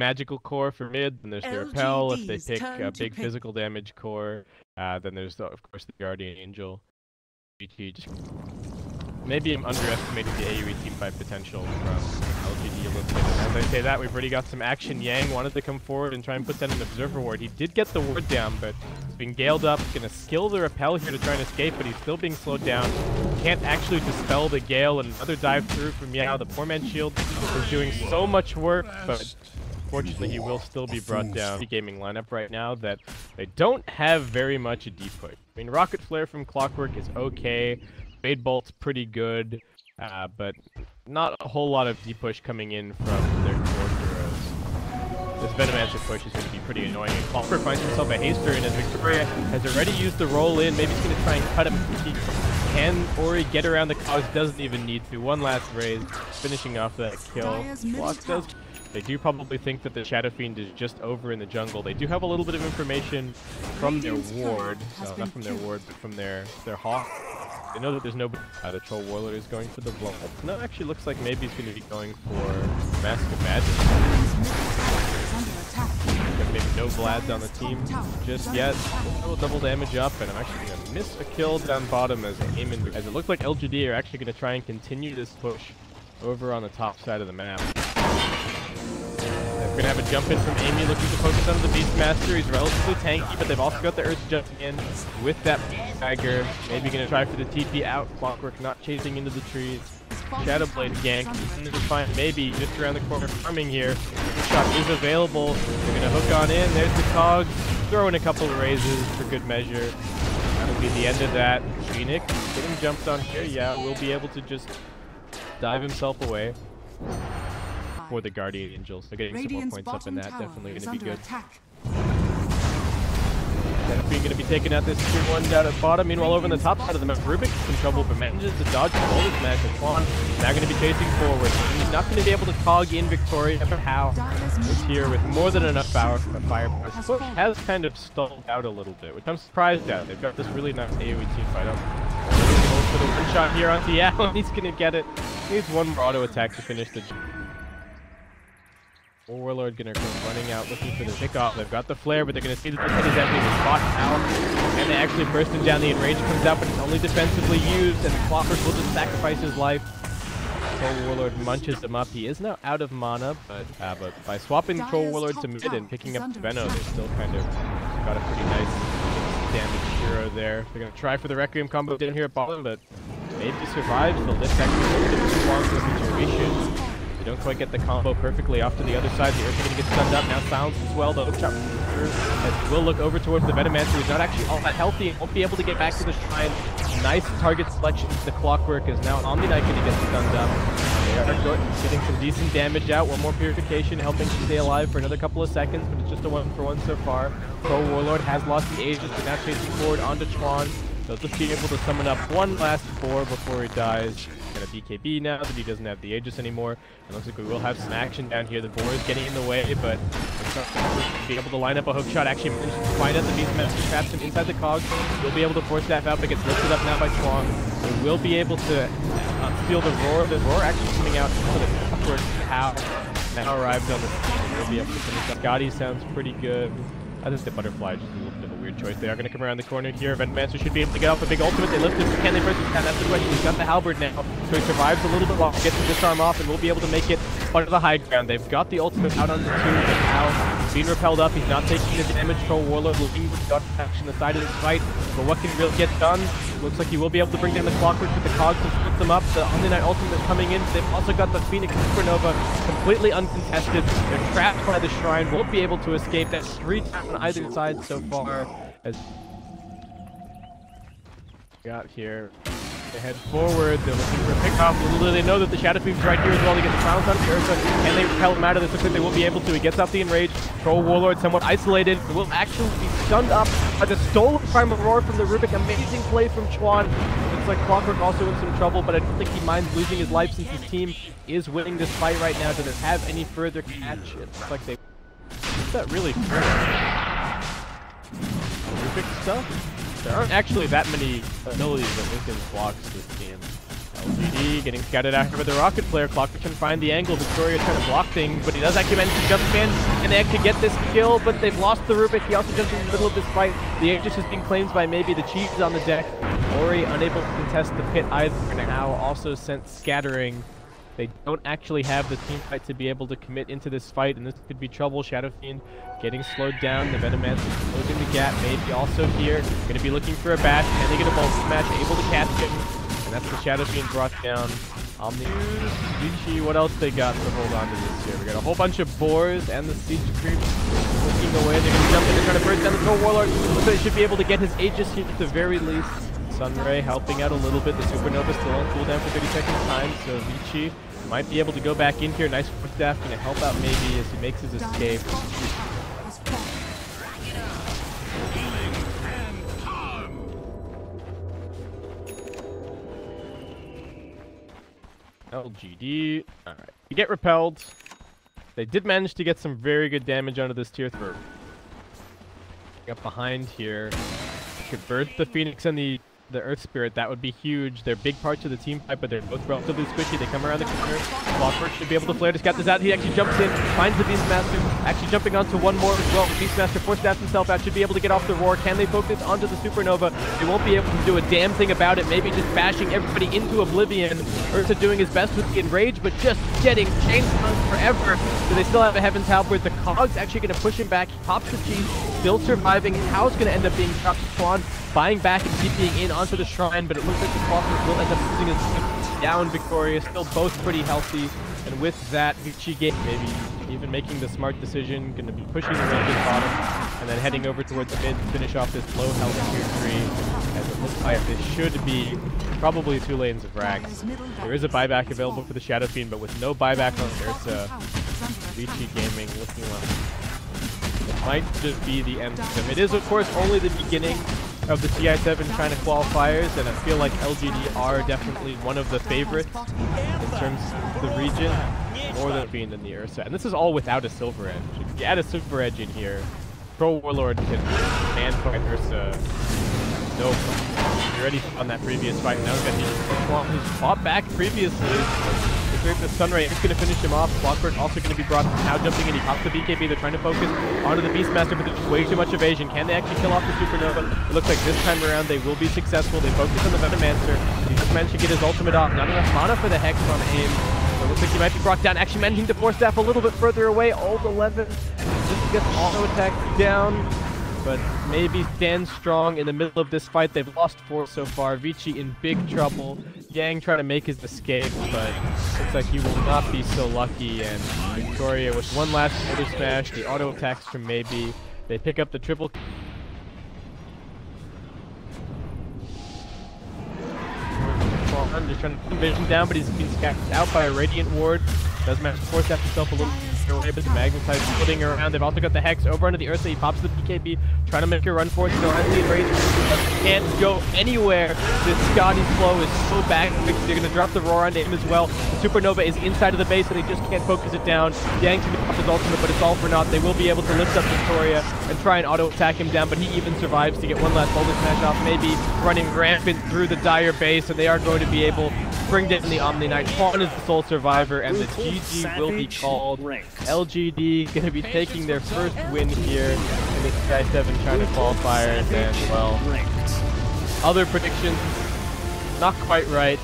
magical core for mid, then there's the repel. If they pick a big physical damage core, then there's of course the Guardian Angel. Vici just maybe I'm underestimating the AoE teamfight potential from LGD a little bit. As I say that, we've already got some action. Yang wanted to come forward and try and put down an observer ward. He did get the ward down, but he's being galed up. He's going to skill the repel here to try and escape, but he's still being slowed down. Can't actually dispel the gale, and another dive through from Yao. The poor man's shield is doing so much work, but fortunately he will still be brought down. The gaming lineup right now that they don't have very much deep push. I mean, Rocket Flare from Clockwork is okay. Fade Bolt's pretty good, but not a whole lot of deep push coming in from their core heroes. This Venomancer push is going to be pretty annoying, and Clockwork finds himself a haster, and as Victoria has already used the roll in, maybe he's going to try and cut him. Can Ori get around the cogs? Doesn't even need to. One last raise, finishing off that kill. Block does. They do probably think that the Shadow Fiend is just over in the jungle. They do have a little bit of information from their ward, so not from their ward, but from their hawk. They know that there's no. The Troll Warlord is going for the blood. No, actually looks like maybe he's going to be going for Mask of Magic. Maybe no Vlads on the team just yet. A little double damage up, and I'm actually going to miss a kill down bottom as Eamon, as it looks like LGD are actually going to try and continue this push over on the top side of the map. We're going to have a jump in from Amy, looking to focus on the Beastmaster. He's relatively tanky, but they've also got the Earth jumping in with that Tiger. Maybe going to try for the TP out. Clockwork not chasing into the trees. Shadowblade gank. Going to find maybe just around the corner farming here. The shot is available. They're going to hook on in. There's the cogs. Throw in a couple of raises for good measure. That'll be the end of that. Phoenix getting jumped on here. Yeah, will be able to just dive himself away. For the Guardian Angels, so getting some more points up in that, definitely going to be good. Being going to be taking out this tier 1 down at bottom. Meanwhile, over on the top side of the map, Rubik's in trouble, but manages to dodge the bullet smash. And Twan now going to be chasing forward. He's not going to be able to cog in Victoria, but how is here with more than enough power for a fire push. Push has kind of stalled out a little bit, which I'm surprised at. They've got this really nice AoE team fight up. For the one shot here on Tiao, he's going to get it. He needs one more auto attack to finish the job. Warlord gonna come running out looking for the pickoff. They've got the flare, but they're gonna see that the pit is empty. They spot out, and they actually burst him down. The enrage comes out, but it's only defensively used, and Clockwork will just sacrifice his life. Troll Warlord munches him up. He is now out of mana, but by swapping the Troll Warlord to mid and picking up Veno, they still kind of got a pretty nice damage hero there. They're gonna try for the Requiem combo down here at bottom, but maybe survives. The lift actually a little bit too long for the situation. They don't quite get the combo perfectly off to the other side. The Earth are going to get stunned up. Now Silence as well. The hook shot as will look over towards the Venomancer, who's not actually all that healthy and won't be able to get back to the shrine. Nice target selection. The Clockwork is now Omni-Knight going to get stunned up. They are getting some decent damage out. One more purification helping to stay alive for another couple of seconds, but it's just a 1-for-1 so far. Troll Warlord has lost the Aegis, but now chasing forward onto Twan. So just being able to summon up one last 4 before he dies. Got a BKB now that he doesn't have the Aegis anymore. It looks like we will have some action down here. The boar is getting in the way, but it's not be able to line up a hook shot. Actually manages to find out the Beastmaster, traps him inside the cogs. We'll be able to force that out, but gets lifted up now by Chuang. We will be able to steal the roar. The roar actually coming out for the Clockwork Cow. Now arrived on the scene. We'll be able to finish up. Gotti sounds pretty good. I think the butterfly is just a little bit of a weird choice. They are going to come around the corner here. Venomancer should be able to get off a big ultimate. They lift him. Can they versus 10? That's the question. He's got the halberd now, so he survives a little bit longer. Gets the disarm off, and will be able to make it part of the high ground. They've got the ultimate out on the 2, but now being repelled up. He's not taking the damage. Troll Warlord looking for the action the side of this fight. But what can really get done? Looks like he will be able to bring down the Clockwork with the cogs and split them up. The Omni-Knight ultimate coming in. They've also got the Phoenix Supernova completely uncontested. They're trapped by the shrine. Won't be able to escape. That's 3 times on either side so far. As got here. They head forward, they're looking for a pickoff. Little do they know that the Shadow Fiend's right here as well to get the silence on Ursa. Can they repel him out of this? Looks like they will be able to. He gets out the enrage. Troll Warlord somewhat isolated. Will actually be stunned up by the stolen Primal Roar from the Rubik. Amazing play from Chuan. Looks like Clockwork also in some trouble, but I don't think he minds losing his life since his team is winning this fight right now. Doesn't have any further catch. It looks like they... Is that really fair? Rubik stuff? There aren't actually that many abilities that Lincoln blocks this game. LGD getting scouted after by the Rocket Flare. Clockwork can find the angle. Victoria trying to block things, but he does actually manage to jump in, and they actually get this kill, but they've lost the Rubik. He also jumps in the middle of this fight. The Aegis is being claimed by maybe the Chiefs on the deck. Ori unable to contest the pit either, and now also sent scattering. They don't actually have the team fight to be able to commit into this fight, and this could be trouble. Shadow Fiend getting slowed down. The Venomancer closing the gap, maybe also here. Going to be looking for a bash. Can they get a bulk smash? Able to catch him. And that's the Shadow Fiend brought down. Omni, Vici, what else they got to hold on to this here? We got a whole bunch of boars and the siege creep looking away. They're going to jump in. They're trying to burst down the Troll Warlord. So they should be able to get his Aegis here at the very least. Sunray helping out a little bit. The Supernova still on cooldown for 30 seconds time, so Vici might be able to go back in here. Nice footstaff, going to help out maybe as he makes his escape. LGD. Alright. You get repelled. They did manage to get some very good damage onto this tier 3. Up behind here. Could burst the Phoenix and the Earth Spirit. That would be huge. They're big parts of the team fight, but they're both relatively squishy. They come around the corner. Clockwork should be able to flare to scout this out. He actually jumps in, finds the Beastmaster, actually jumping onto one more as well. The Beastmaster force-staffs himself out, should be able to get off the roar. Can they focus onto the Supernova? They won't be able to do a damn thing about it. Maybe just bashing everybody into oblivion. Ursa doing his best with the enrage, but just getting chainsawn forever. So they still have a Heaven's Halberd. The Cog's actually going to push him back. He pops the cheese, still surviving. How's going to end up being dropped to Swan, buying back and TPing in onto the shrine, but it looks like the Clockwork will end up losing his down. Victoria still both pretty healthy, and with that, Vici maybe even making the smart decision, going to be pushing the Rangers bottom, and then heading over towards the mid to finish off this low health tier 3, as it looks like this should be probably 2 lanes of Rags. There is a buyback available for the Shadow Fiend, but with no buyback on Ursa, Vici Gaming looking like it might just be the end of them. It is, of course, only the beginning of the CI7 China qualifiers, and I feel like LGD are definitely one of the favorites in terms of the region, more than being in the Ursa. And this is all without a Silver Edge. If you add a Silver Edge in here, Pro Warlord can man-fight Ursa. No problem. You're already on that previous fight. Now we've got the Swamp who's fought back previously. The Sunray is going to finish him off. Clockwork also going to be brought now jumping in. He pops the BKB. They're trying to focus onto the Beastmaster, but there's way too much evasion. Can they actually kill off the Supernova? It looks like this time around they will be successful. They focus on the Venomancer. He just managed to get his ultimate off. Not enough mana for the Hex on aim. So it looks like he might be brought down. Actually managing to force staff a little bit further away. Ult 11. Just gets auto attack down, but maybe stand strong in the middle of this fight. They've lost 4 so far. Vici in big trouble. Yang trying to make his escape, but looks like he will not be so lucky. And Victoria with one last motor smash, the auto attacks from maybe. They pick up the triple. They're trying to put Vision down, but he's being scattered out by a Radiant Ward. Does manage to force himself a little bit, but the Magnetize splitting around. They've also got the Hex over onto the Ursa. He pops the BKB, trying to make a run for it. Still has the enrage. Can't go anywhere. This Scotty's flow is so back. They're going to drop the roar onto him as well. The Supernova is inside of the base, and they just can't focus it down. Yang's going to pop his ultimate, but it's all for naught. They will be able to lift up Victoria and try and auto attack him down, but he even survives to get one last boulder smash off. Maybe running rampant through the dire base, and they are going to be able to bring down the Omni Knight. Fawn is the sole survivor, and the GG will be called. LGD going to be taking their first win here in the CI7 China qualifiers, and well, other predictions not quite right.